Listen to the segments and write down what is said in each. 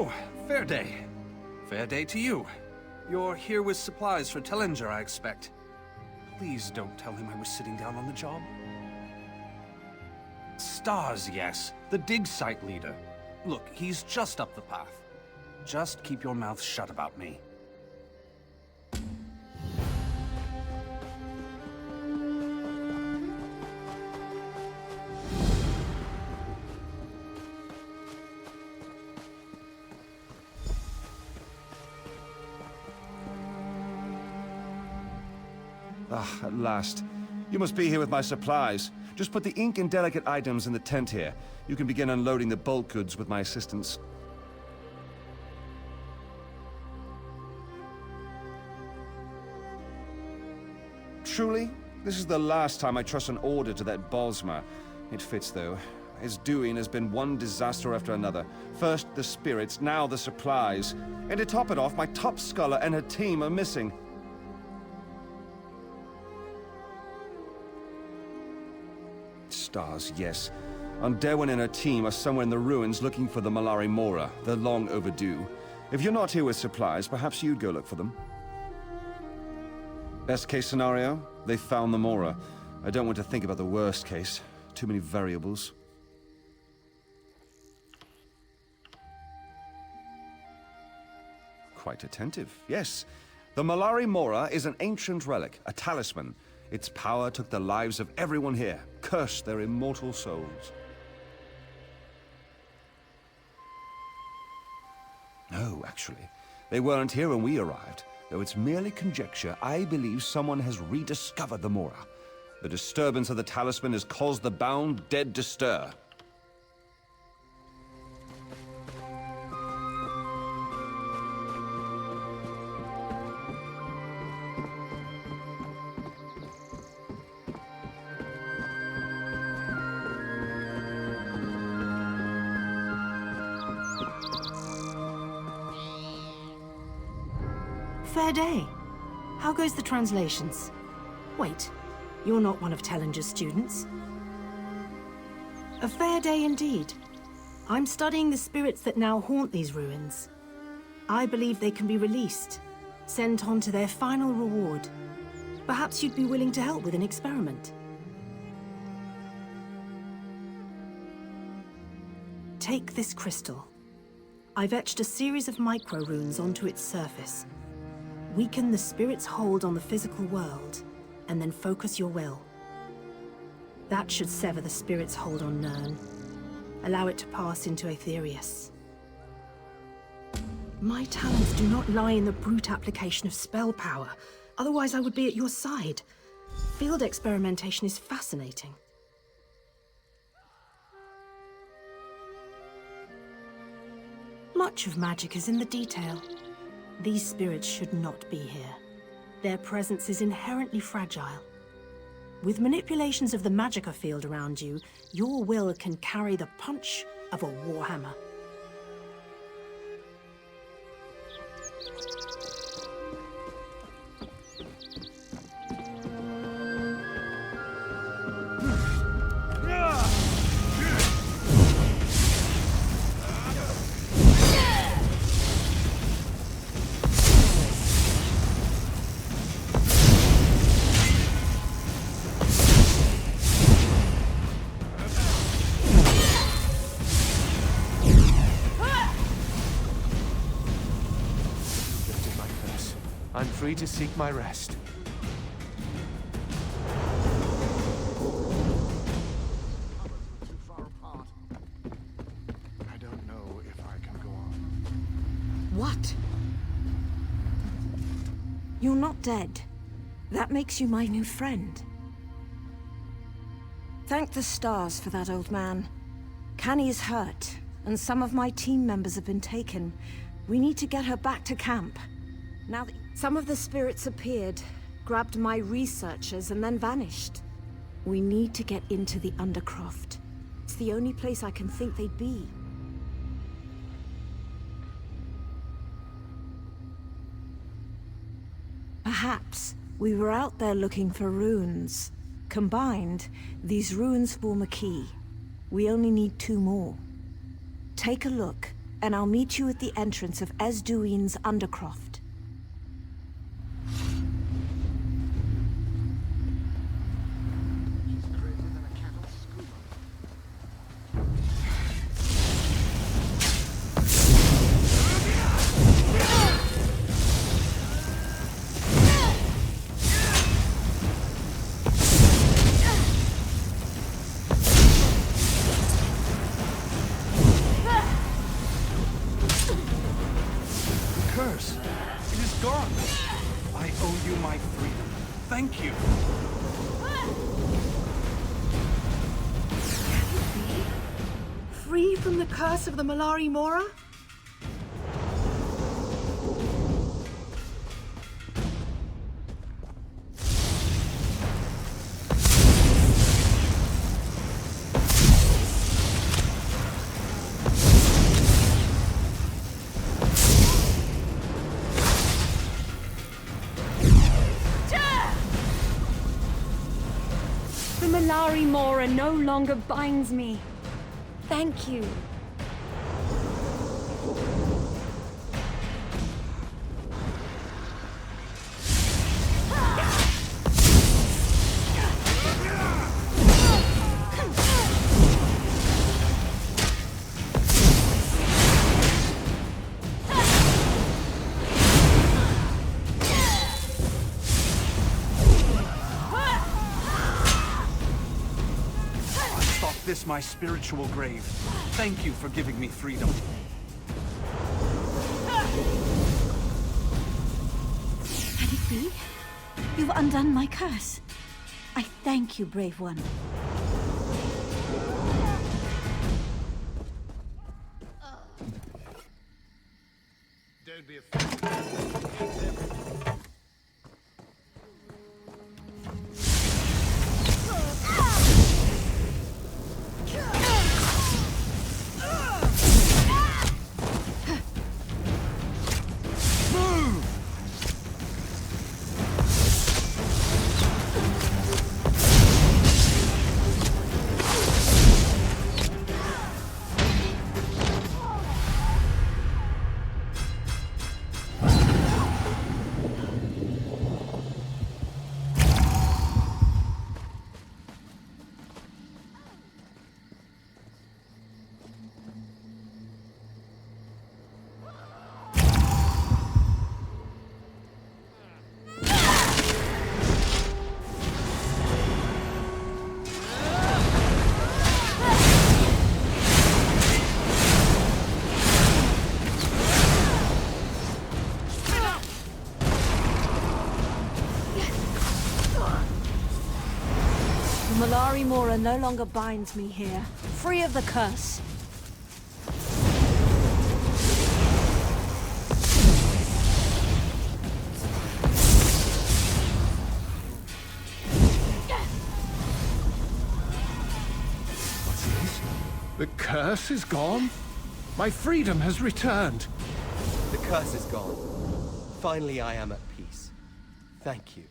Oh, fair day. Fair day to you. You're here with supplies for Tellinger, I expect. Please don't tell him I was sitting down on the job. Stars, yes. The dig site leader. Look, he's just up the path. Just keep your mouth shut about me. Ah, at last. You must be here with my supplies. Just put the ink and delicate items in the tent here. You can begin unloading the bulk goods with my assistance. Truly, this is the last time I trust an order to that Bosma. It fits, though. His doing has been one disaster after another. First the spirits, now the supplies. And to top it off, my top scholar and her team are missing. Stars, yes. Derwin and her team are somewhere in the ruins looking for the Malari Mora. They're long overdue. If you're not here with supplies, perhaps you'd go look for them. Best case scenario, they found the Mora. I don't want to think about the worst case. Too many variables. Quite attentive, yes. The Malari Mora is an ancient relic, a talisman. Its power took the lives of everyone here. Cursed their immortal souls. No, actually. They weren't here when we arrived. Though it's merely conjecture, I believe someone has rediscovered the Mora. The disturbance of the talisman has caused the bound dead to stir. Fair day. How goes the translations? Wait, you're not one of Tellinger's students? A fair day indeed. I'm studying the spirits that now haunt these ruins. I believe they can be released, sent on to their final reward. Perhaps you'd be willing to help with an experiment. Take this crystal. I've etched a series of micro-runes onto its surface. Weaken the spirit's hold on the physical world, and then focus your will. That should sever the spirit's hold on Nirn. Allow it to pass into Aetherius. My talents do not lie in the brute application of spell power. Otherwise, I would be at your side. Field experimentation is fascinating. Much of magic is in the detail. These spirits should not be here. Their presence is inherently fragile. With manipulations of the magicka field around you, your will can carry the punch of a warhammer. I'm free to seek my rest. Too far apart. I don't know if I can go on. What? You're not dead. That makes you my new friend. Thank the stars for that, old man. Canny is hurt, and some of my team members have been taken. We need to get her back to camp. Now that some of the spirits appeared, grabbed my researchers, and then vanished. We need to get into the Undercroft. It's the only place I can think they'd be. Perhaps we were out there looking for runes. Combined, these runes form a key. We only need 2 more. Take a look, and I'll meet you at the entrance of Esduine's Undercroft. She's crazier than a cat on scuba. Curse! It is gone! I owe you my freedom. Thank you! Free from the curse of the Malari Mora? The Malari Mora no longer binds me. Thank you. This my spiritual grave. Thank you for giving me freedom. Can it be? You've undone my curse. I thank you, brave one. Don't be afraid. The Malari Mora no longer binds me here. Free of the curse. What's this? The curse is gone? My freedom has returned. The curse is gone. Finally, I am at peace. Thank you.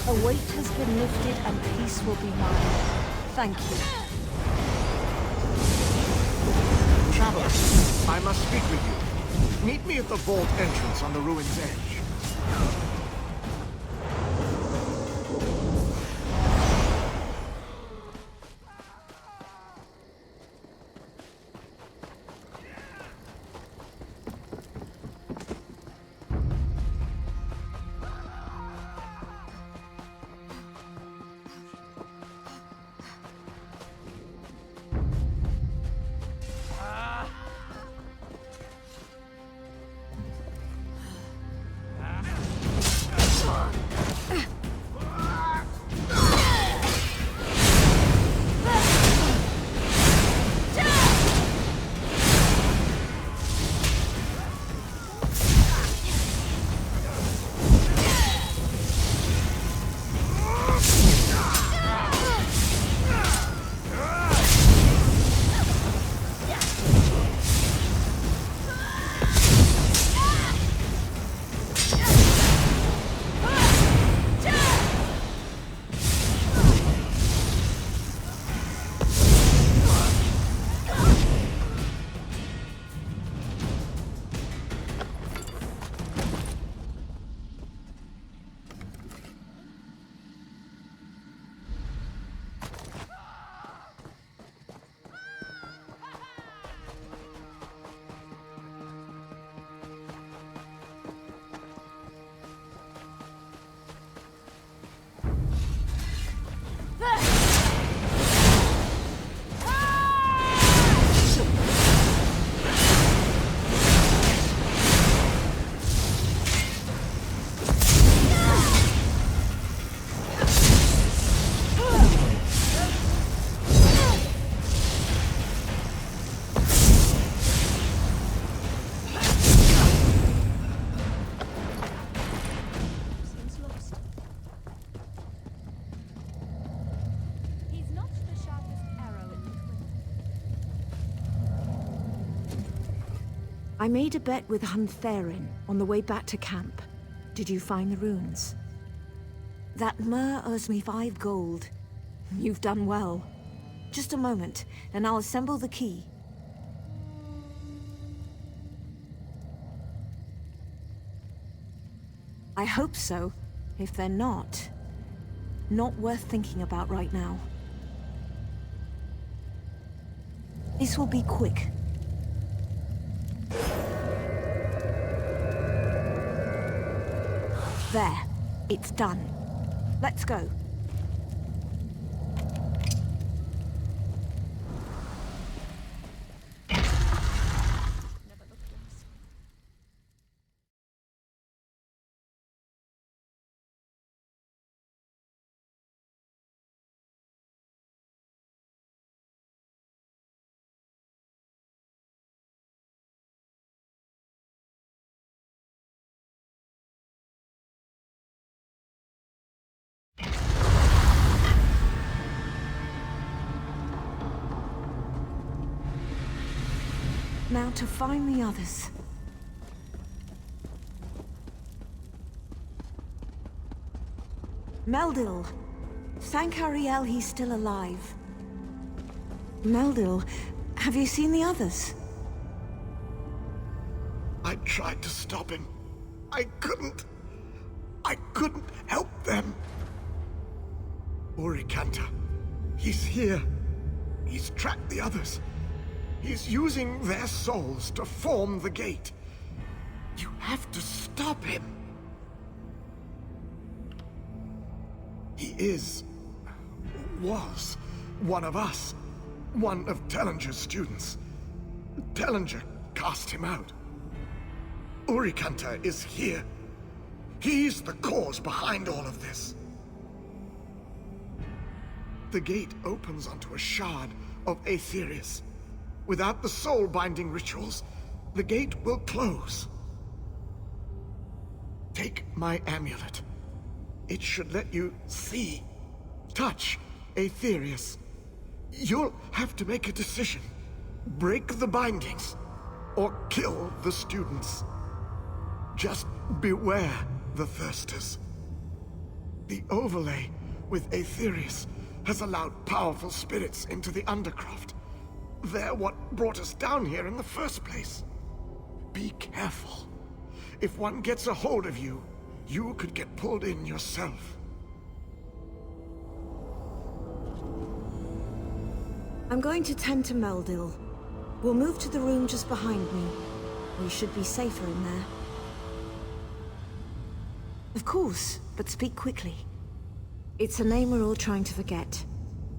A weight has been lifted and peace will be mine. Thank you. Traveler, I must speak with you. Meet me at the vault entrance on the ruin's edge. I made a bet with Huntherin on the way back to camp. Did you find the runes? That Myr owes me 5 gold. You've done well. Just a moment, and I'll assemble the key. I hope so. If they're not worth thinking about right now. This will be quick. There. It's done. Let's go. Now to find the others. Meldil! Thank Ariel he's still alive. Meldil, have you seen the others? I tried to stop him. I couldn't. I couldn't help them. Urikanta. He's here. He's tracked the others. He's using their souls to form the gate. You have to stop him. He was one of us. One of Tellinger's students. Tellinger cast him out. Urikanta is here. He's the cause behind all of this. The gate opens onto a shard of Aetherius. Without the soul-binding rituals, the gate will close. Take my amulet. It should let you see, touch Aetherius. You'll have to make a decision. Break the bindings, or kill the students. Just beware the Thirsters. The overlay with Aetherius has allowed powerful spirits into the Undercroft. They're what brought us down here in the first place. Be careful. If one gets a hold of you, you could get pulled in yourself. I'm going to tend to Meldil. We'll move to the room just behind me. We should be safer in there. Of course, but speak quickly. It's a name we're all trying to forget.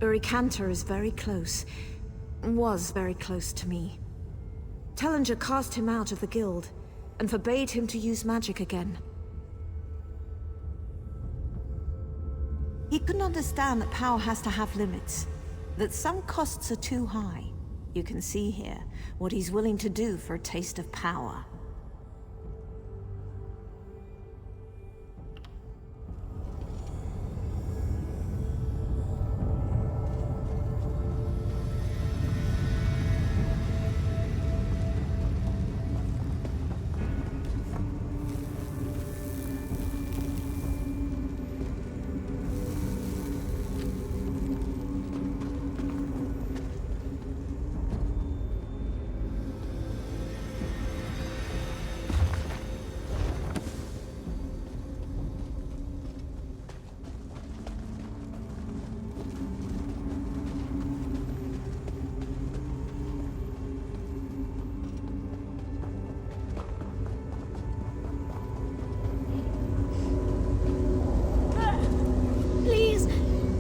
Urikanta is very close. Was very close to me. Tellinger cast him out of the guild, and forbade him to use magic again. He couldn't understand that power has to have limits, that some costs are too high. You can see here what he's willing to do for a taste of power.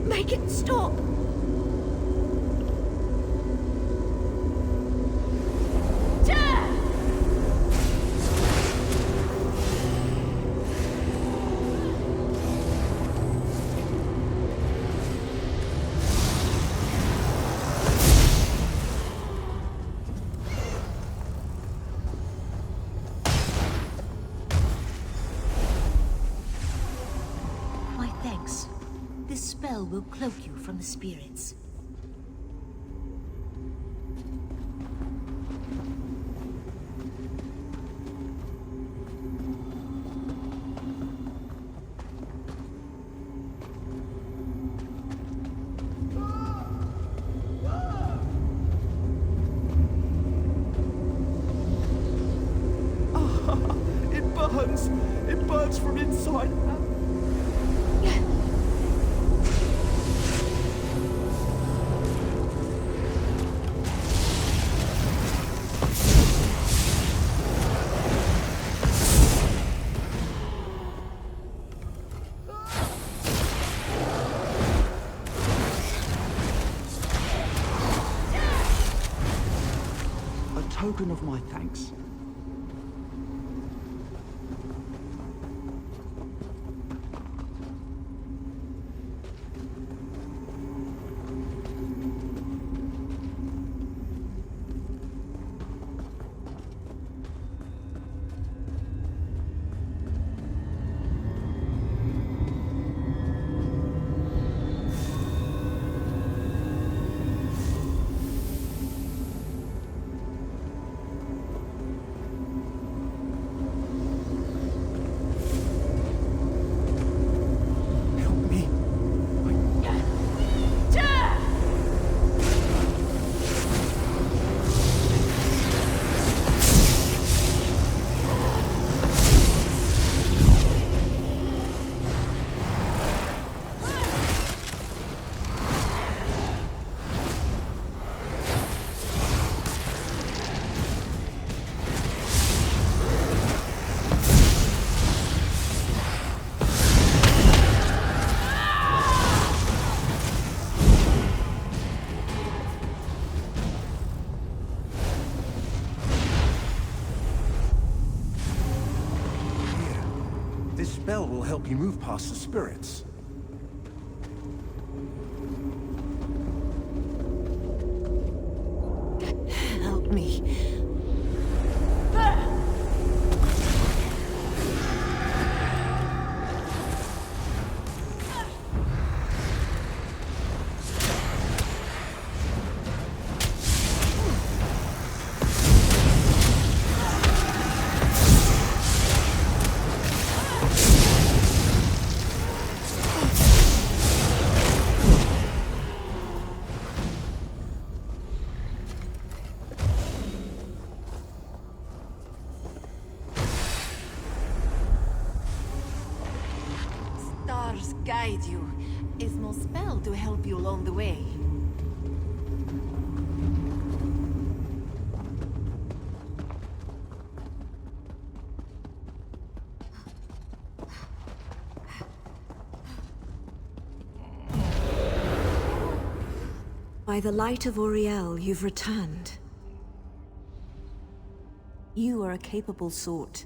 Make it stop! My thanks. This spell will cloak you from the spirits. hurts from inside out. Token of my thanks. This spell will help you move past the spirits. Help me. Stars guide you. Is no spell to help you along the way. By the light of Auriel, you've returned. You are a capable sort.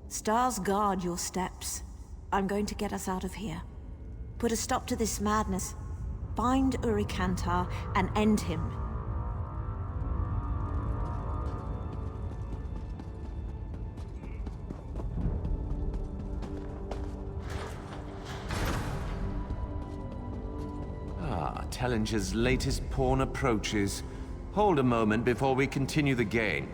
Stars guard your steps. I'm going to get us out of here. Put a stop to this madness. Find Urikantar and end him. Tellinger's latest pawn approaches. Hold a moment before we continue the game.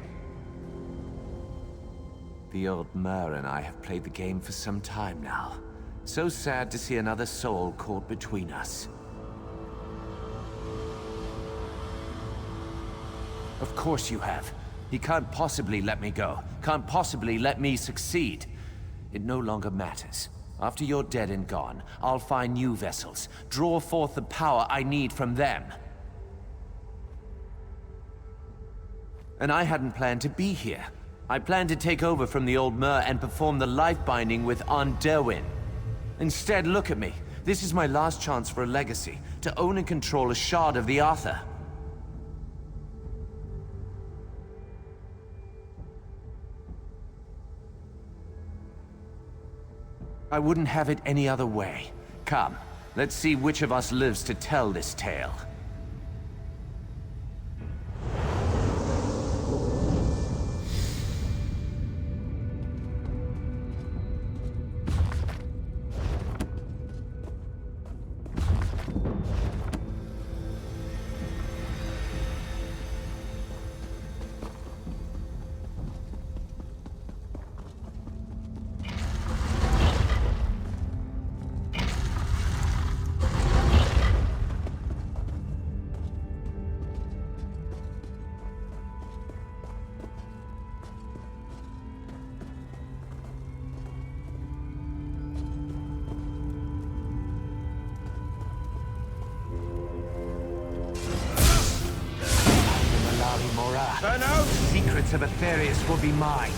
The old Mer and I have played the game for some time now. So sad to see another soul caught between us. Of course you have. He can't possibly let me go. Can't possibly let me succeed. It no longer matters. After you're dead and gone, I'll find new vessels, draw forth the power I need from them. And I hadn't planned to be here. I planned to take over from the old Mer and perform the life binding with Derwin. Instead, look at me. This is my last chance for a legacy, to own and control a shard of the Arthur. I wouldn't have it any other way. Come, let's see which of us lives to tell this tale. The secrets of Aetherius will be mine.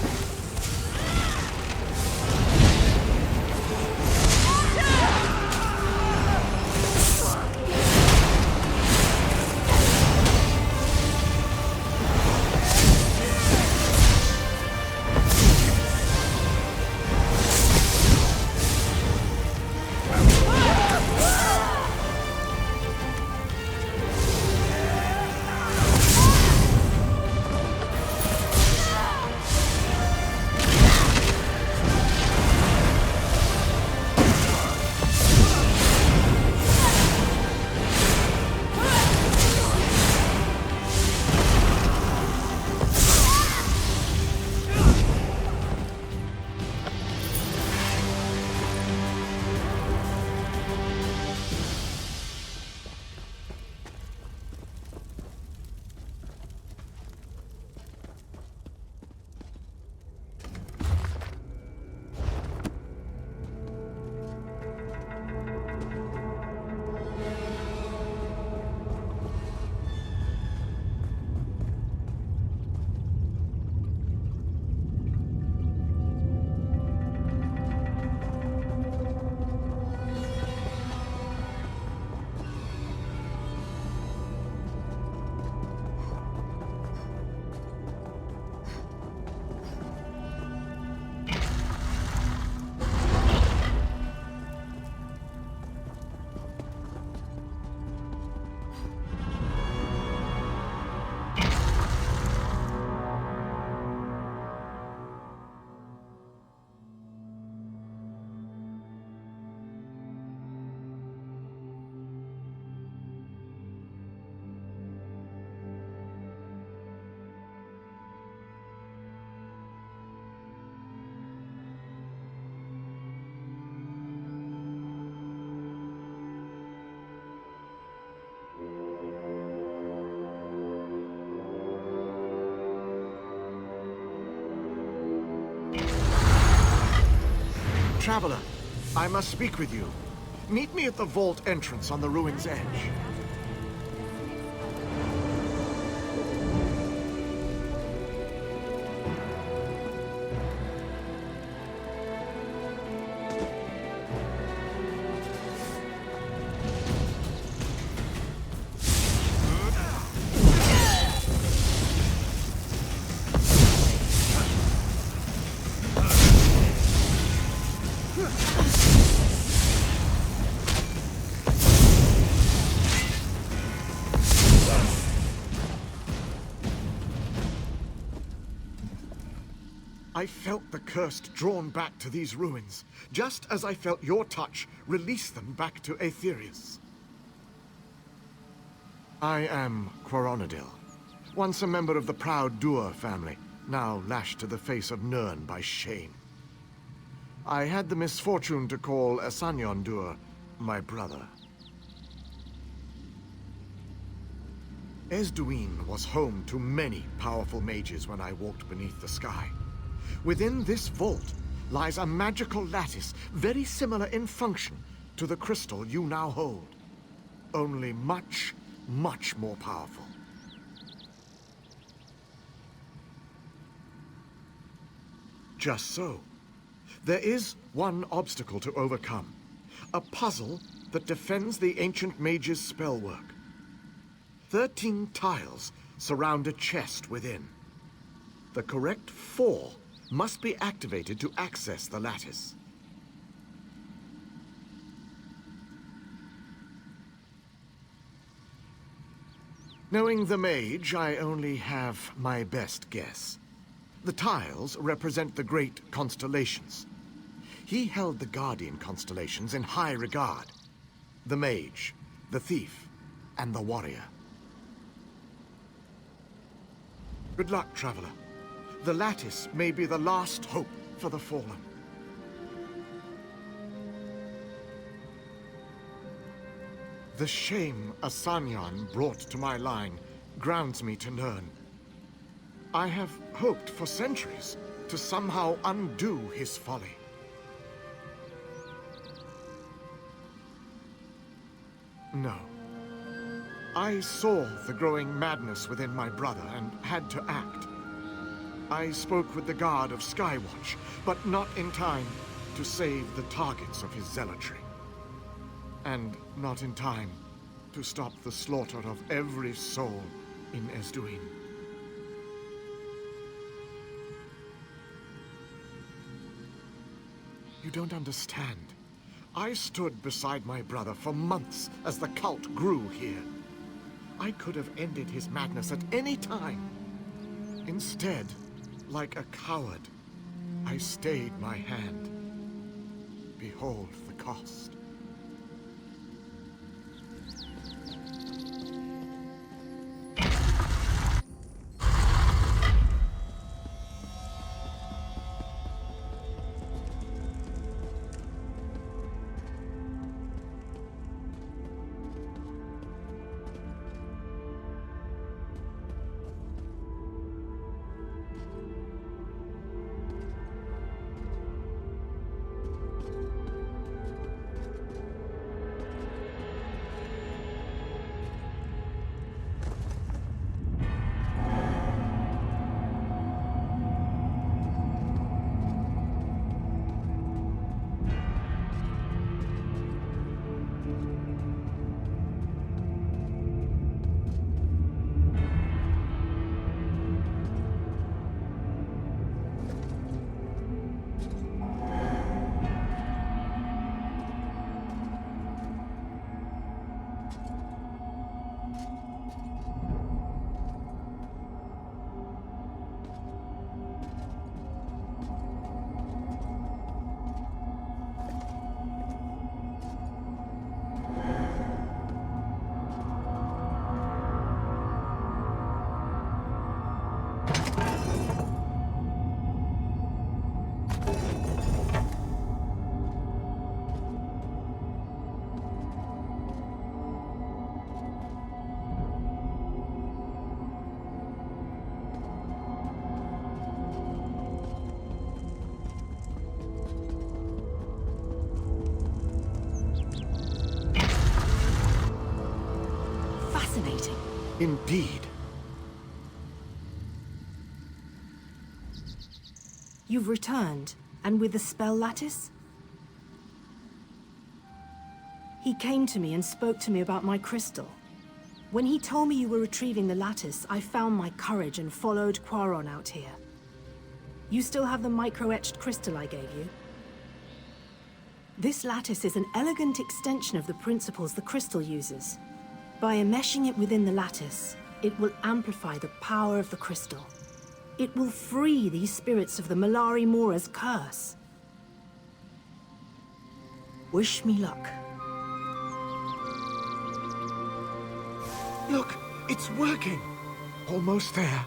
Traveler, I must speak with you. Meet me at the vault entrance on the ruin's edge. I felt the curse drawn back to these ruins, just as I felt your touch release them back to Aetherius. I am Quaronadil, once a member of the proud Dur family, now lashed to the face of Nirn by shame. I had the misfortune to call Asanyon Dur my brother. Esduin was home to many powerful mages when I walked beneath the sky. Within this vault lies a magical lattice, very similar in function to the crystal you now hold. Only much, much more powerful. Just so. There is one obstacle to overcome. A puzzle that defends the ancient mage's spellwork. 13 tiles surround a chest within. The correct 4 must be activated to access the lattice. Knowing the mage, I only have my best guess. The tiles represent the great constellations. He held the guardian constellations in high regard. The mage, the thief, and the warrior. Good luck, traveler. The lattice may be the last hope for the fallen. The shame Asanyon brought to my line grounds me to Nirn. I have hoped for centuries to somehow undo his folly. No. I saw the growing madness within my brother and had to act. I spoke with the guard of Skywatch, but not in time to save the targets of his zealotry. And not in time to stop the slaughter of every soul in Esduin. You don't understand. I stood beside my brother for months as the cult grew here. I could have ended his madness at any time. Instead, like a coward, I stayed my hand. Behold the cost. Fascinating. Indeed. You've returned, and with the spell lattice? He came to me and spoke to me about my crystal. When he told me you were retrieving the lattice, I found my courage and followed Quaron out here. You still have the micro-etched crystal I gave you? This lattice is an elegant extension of the principles the crystal uses. By enmeshing it within the lattice, it will amplify the power of the crystal. It will free these spirits of the Malari Mora's curse. Wish me luck. Look, it's working. Almost there.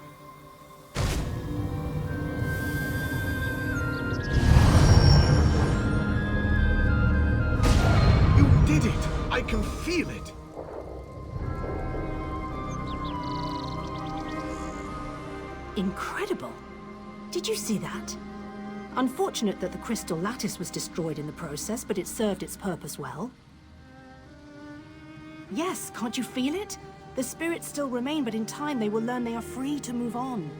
You did it! I can feel it! Incredible. Did you see that? Unfortunate that the crystal lattice was destroyed in the process, but it served its purpose well. Yes, can't you feel it? The spirits still remain, but in time they will learn they are free to move on.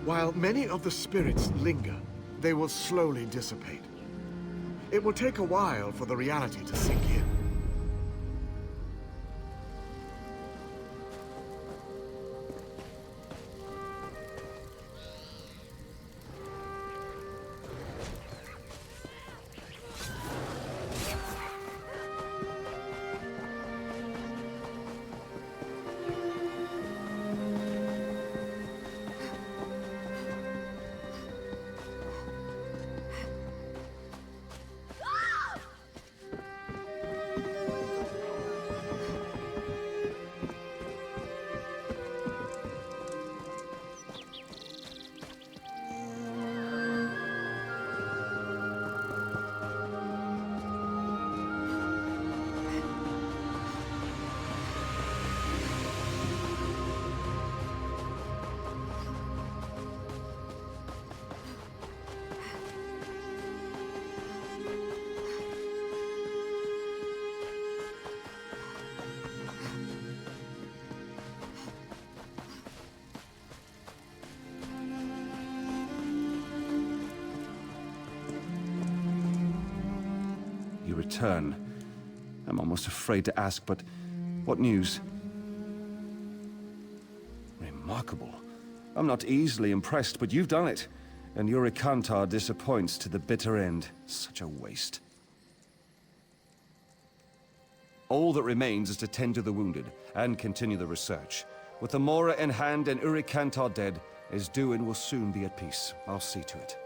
While many of the spirits linger, they will slowly dissipate. It will take a while for the reality to sink in. return. I'm almost afraid to ask, but what news? Remarkable. I'm not easily impressed, but you've done it. And Urikantar disappoints to the bitter end. Such a waste. All that remains is to tend to the wounded, and continue the research. With the Mora in hand and Urikantar dead, Esduin will soon be at peace. I'll see to it.